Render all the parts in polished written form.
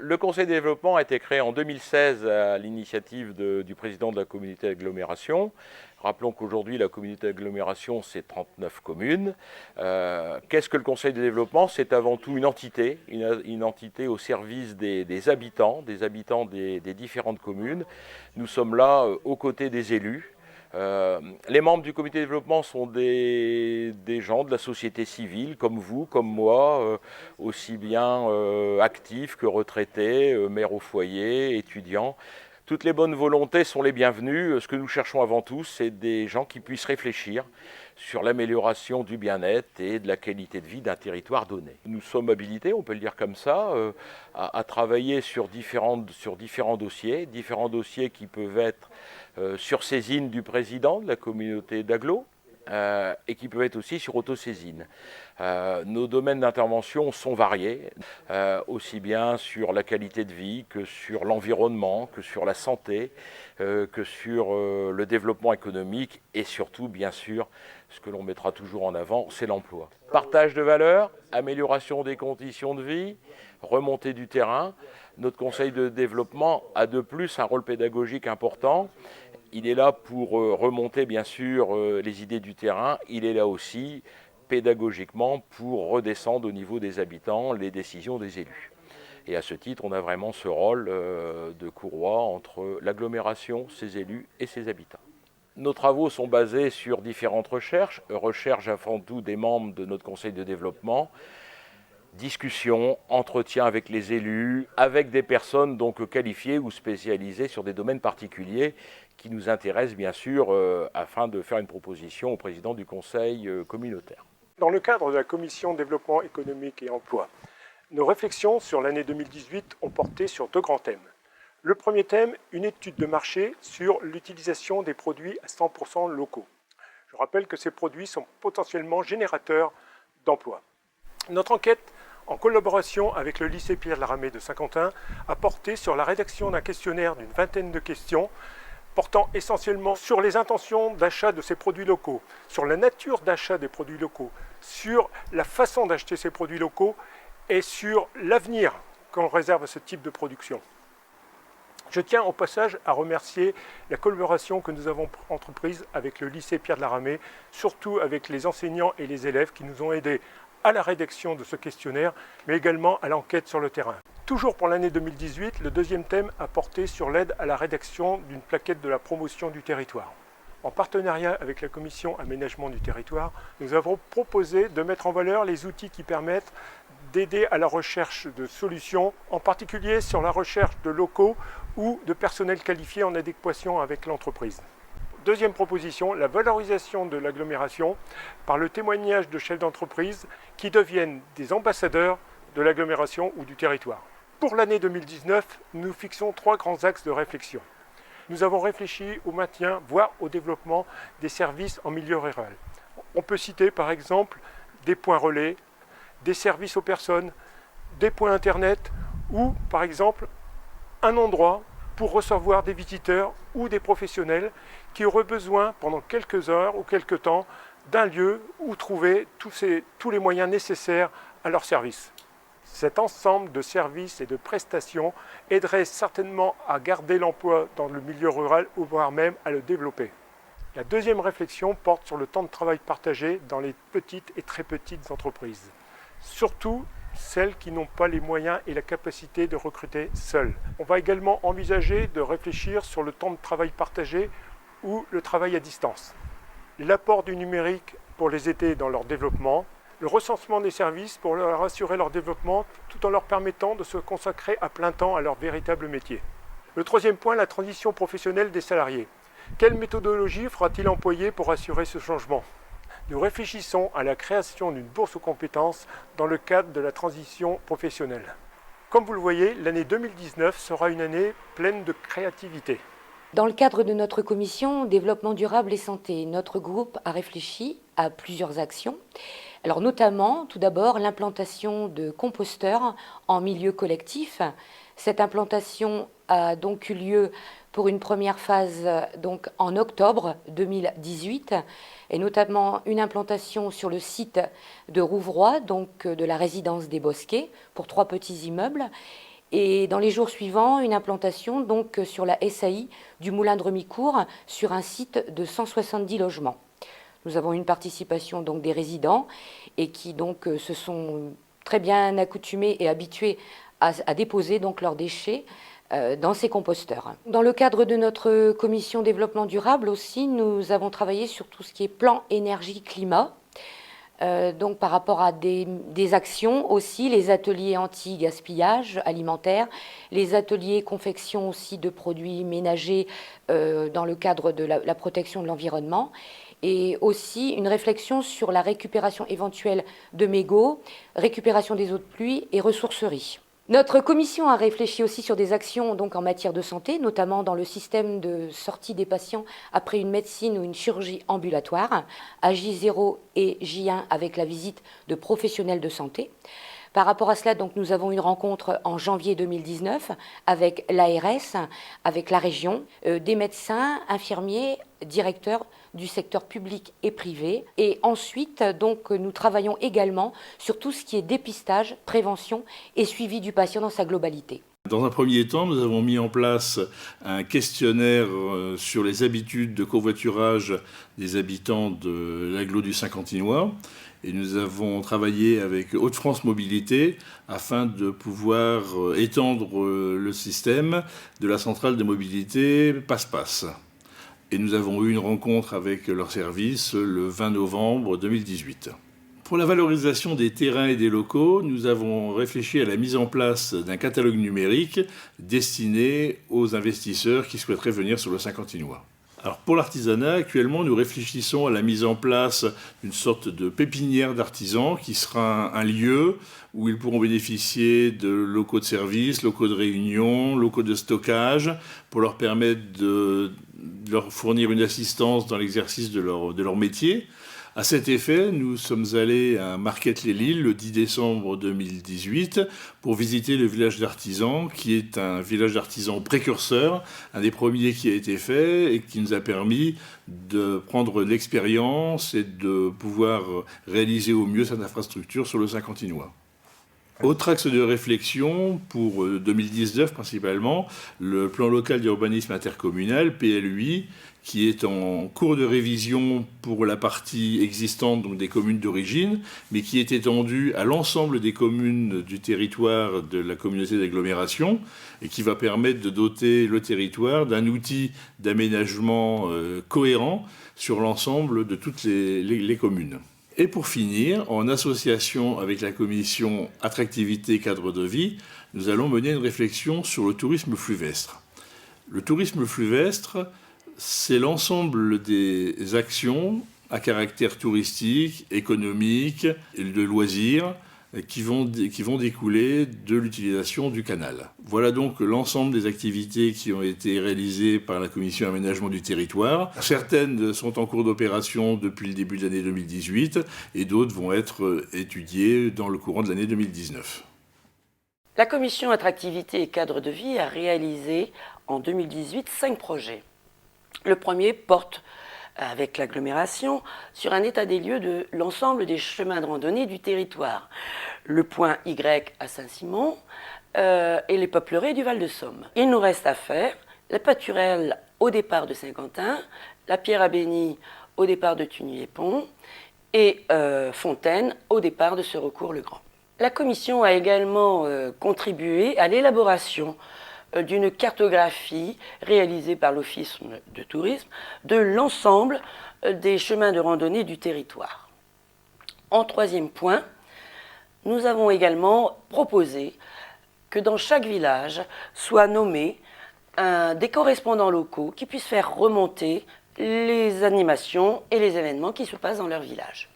Le Conseil de développement a été créé en 2016 à l'initiative du président de la communauté d'agglomération. Rappelons qu'aujourd'hui, la communauté d'agglomération, c'est 39 communes. Qu'est-ce que le Conseil de développement? C'est avant tout une entité au service des habitants des différentes communes. Nous sommes là aux côtés des élus. Les membres du comité de développement sont des gens de la société civile, comme vous, comme moi, aussi bien actifs que retraités, mères au foyer, étudiants. Toutes les bonnes volontés sont les bienvenues. Ce que nous cherchons avant tout, c'est des gens qui puissent réfléchir sur l'amélioration du bien-être et de la qualité de vie d'un territoire donné. Nous sommes habilités, on peut le dire comme ça, à travailler sur différents dossiers qui peuvent être sur saisine du président de la communauté d'agglo, et qui peuvent être aussi sur autosaisine. Nos domaines d'intervention sont variés, aussi bien sur la qualité de vie que sur l'environnement, que sur la santé, que sur le développement économique et surtout, bien sûr, ce que l'on mettra toujours en avant, c'est l'emploi. Partage de valeurs, amélioration des conditions de vie, remontée du terrain. Notre conseil de développement a de plus un rôle pédagogique important. Il est là pour remonter bien sûr les idées du terrain, il est là aussi pédagogiquement pour redescendre au niveau des habitants les décisions des élus. Et à ce titre, on a vraiment ce rôle de courroie entre l'agglomération, ses élus et ses habitants. Nos travaux sont basés sur différentes recherches avant tout des membres de notre conseil de développement, discussions, entretiens avec les élus, avec des personnes donc qualifiées ou spécialisées sur des domaines particuliers qui nous intéressent bien sûr afin de faire une proposition au président du conseil communautaire. Dans le cadre de la commission développement économique et emploi, nos réflexions sur l'année 2018 ont porté sur deux grands thèmes. Le premier thème, une étude de marché sur l'utilisation des produits à 100% locaux. Je rappelle que ces produits sont potentiellement générateurs d'emplois. Notre enquête, en collaboration avec le lycée Pierre-de-la-Ramée de Saint-Quentin, a porté sur la rédaction d'un questionnaire d'une vingtaine de questions portant essentiellement sur les intentions d'achat de ces produits locaux, sur la nature d'achat des produits locaux, sur la façon d'acheter ces produits locaux et sur l'avenir qu'on réserve à ce type de production. Je tiens au passage à remercier la collaboration que nous avons entreprise avec le lycée Pierre-de-la-Ramée, surtout avec les enseignants et les élèves qui nous ont aidés à la rédaction de ce questionnaire, mais également à l'enquête sur le terrain. Toujours pour l'année 2018, le deuxième thème a porté sur l'aide à la rédaction d'une plaquette de la promotion du territoire. En partenariat avec la commission aménagement du territoire, nous avons proposé de mettre en valeur les outils qui permettent d'aider à la recherche de solutions, en particulier sur la recherche de locaux ou de personnel qualifié en adéquation avec l'entreprise. Deuxième proposition, la valorisation de l'agglomération par le témoignage de chefs d'entreprise qui deviennent des ambassadeurs de l'agglomération ou du territoire. Pour l'année 2019, nous fixons trois grands axes de réflexion. Nous avons réfléchi au maintien, voire au développement des services en milieu rural. On peut citer par exemple des points relais, des services aux personnes, des points internet ou par exemple un endroit pour recevoir des visiteurs ou des professionnels qui auraient besoin pendant quelques heures ou quelques temps d'un lieu où trouver tous les moyens nécessaires à leur service. Cet ensemble de services et de prestations aiderait certainement à garder l'emploi dans le milieu rural ou voire même à le développer. La deuxième réflexion porte sur le temps de travail partagé dans les petites et très petites entreprises. Surtout celles qui n'ont pas les moyens et la capacité de recruter seules. On va également envisager de réfléchir sur le temps de travail partagé ou le travail à distance. L'apport du numérique pour les aider dans leur développement, le recensement des services pour leur assurer leur développement tout en leur permettant de se consacrer à plein temps à leur véritable métier. Le troisième point, la transition professionnelle des salariés. Quelle méthodologie faudra-t-il employer pour assurer ce changement ? Nous réfléchissons à la création d'une bourse aux compétences dans le cadre de la transition professionnelle. Comme vous le voyez, l'année 2019 sera une année pleine de créativité. Dans le cadre de notre commission Développement durable et santé, notre groupe a réfléchi à plusieurs actions. Alors notamment, tout d'abord, l'implantation de composteurs en milieu collectif. Cette implantation a donc eu lieu pour une première phase donc en octobre 2018, et notamment une implantation sur le site de Rouvroy, donc de la résidence des Bosquets, pour 3 petits immeubles. Et dans les jours suivants, une implantation donc sur la SAI du Moulin de Remicourt sur un site de 170 logements. Nous avons une participation donc des résidents et qui donc se sont très bien accoutumés et habitués à déposer donc leurs déchets dans ces composteurs. Dans le cadre de notre commission développement durable aussi, nous avons travaillé sur tout ce qui est plan énergie-climat. Donc par rapport à des actions aussi, les ateliers anti-gaspillage alimentaire, les ateliers confection aussi de produits ménagers dans le cadre de la protection de l'environnement, et aussi une réflexion sur la récupération éventuelle de mégots, récupération des eaux de pluie et ressourcerie. Notre commission a réfléchi aussi sur des actions donc en matière de santé, notamment dans le système de sortie des patients après une médecine ou une chirurgie ambulatoire, à J0 et J1 avec la visite de professionnels de santé. Par rapport à cela, donc, nous avons une rencontre en janvier 2019 avec l'ARS, avec la région, des médecins, infirmiers, directeurs du secteur public et privé. Et ensuite, donc, nous travaillons également sur tout ce qui est dépistage, prévention et suivi du patient dans sa globalité. Dans un premier temps, nous avons mis en place un questionnaire sur les habitudes de covoiturage des habitants de l'agglo du Saint-Quentinois. Et nous avons travaillé avec Hauts-de-France Mobilité afin de pouvoir étendre le système de la centrale de mobilité Passe-Passe. Et nous avons eu une rencontre avec leur service le 20 novembre 2018. Pour la valorisation des terrains et des locaux, nous avons réfléchi à la mise en place d'un catalogue numérique destiné aux investisseurs qui souhaiteraient venir sur le Saint-Quentinois. Alors pour l'artisanat, actuellement, nous réfléchissons à la mise en place d'une sorte de pépinière d'artisans qui sera un lieu où ils pourront bénéficier de locaux de service, locaux de réunion, locaux de stockage, pour leur permettre de leur fournir une assistance dans l'exercice de leur métier. À cet effet, nous sommes allés à Marquette-les-Lilles le 10 décembre 2018 pour visiter le village d'artisans, qui est un village d'artisans précurseur, un des premiers qui a été fait et qui nous a permis de prendre l'expérience et de pouvoir réaliser au mieux cette infrastructure sur le Saint-Quentinois. Autre axe de réflexion pour 2019 principalement, le plan local d'urbanisme intercommunal, PLUI, qui est en cours de révision pour la partie existante donc des communes d'origine, mais qui est étendu à l'ensemble des communes du territoire de la communauté d'agglomération et qui va permettre de doter le territoire d'un outil d'aménagement cohérent sur l'ensemble de toutes les communes. Et pour finir, en association avec la commission Attractivité et Cadre de Vie, nous allons mener une réflexion sur le tourisme fluvestre. Le tourisme fluvestre, c'est l'ensemble des actions à caractère touristique, économique et de loisirs qui vont découler de l'utilisation du canal. Voilà donc l'ensemble des activités qui ont été réalisées par la Commission Aménagement du Territoire. Certaines sont en cours d'opération depuis le début de l'année 2018 et d'autres vont être étudiées dans le courant de l'année 2019. La Commission Attractivité et Cadre de Vie a réalisé en 2018 5 projets. Le premier porte, avec l'agglomération, sur un état des lieux de l'ensemble des chemins de randonnée du territoire. Le point Y à Saint-Simon et les peupleraies du Val-de-Somme. Il nous reste à faire la Paturelle au départ de Saint-Quentin, la Pierre à Bény au départ de Tuny-les-Ponts et Fontaine au départ de Serecourt-le-Grand. La Commission a également contribué à l'élaboration d'une cartographie réalisée par l'Office de tourisme de l'ensemble des chemins de randonnée du territoire. En troisième point, nous avons également proposé que dans chaque village soient nommés des correspondants locaux qui puissent faire remonter les animations et les événements qui se passent dans leur village.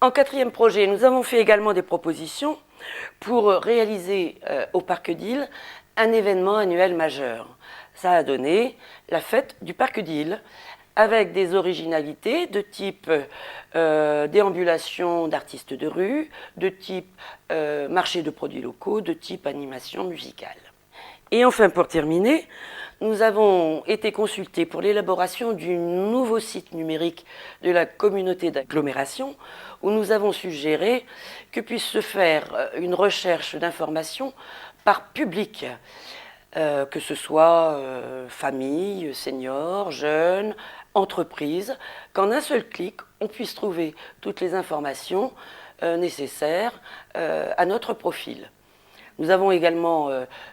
En quatrième projet, nous avons fait également des propositions pour réaliser au Parc d'Isle un événement annuel majeur. Ça a donné la fête du Parc d'Isle, avec des originalités de type déambulation d'artistes de rue, de type marché de produits locaux, de type animation musicale. Et enfin, pour terminer, nous avons été consultés pour l'élaboration du nouveau site numérique de la communauté d'agglomération, où nous avons suggéré que puisse se faire une recherche d'informations par public, que ce soit famille, seniors, jeunes, entreprises, qu'en un seul clic, on puisse trouver toutes les informations nécessaires à notre profil. Nous avons également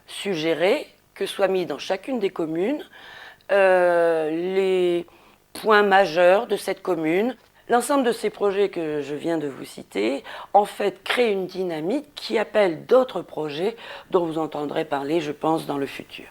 suggéré que soient mis dans chacune des communes les points majeurs de cette commune. L'ensemble de ces projets que je viens de vous citer, en fait, crée une dynamique qui appelle d'autres projets dont vous entendrez parler, je pense, dans le futur.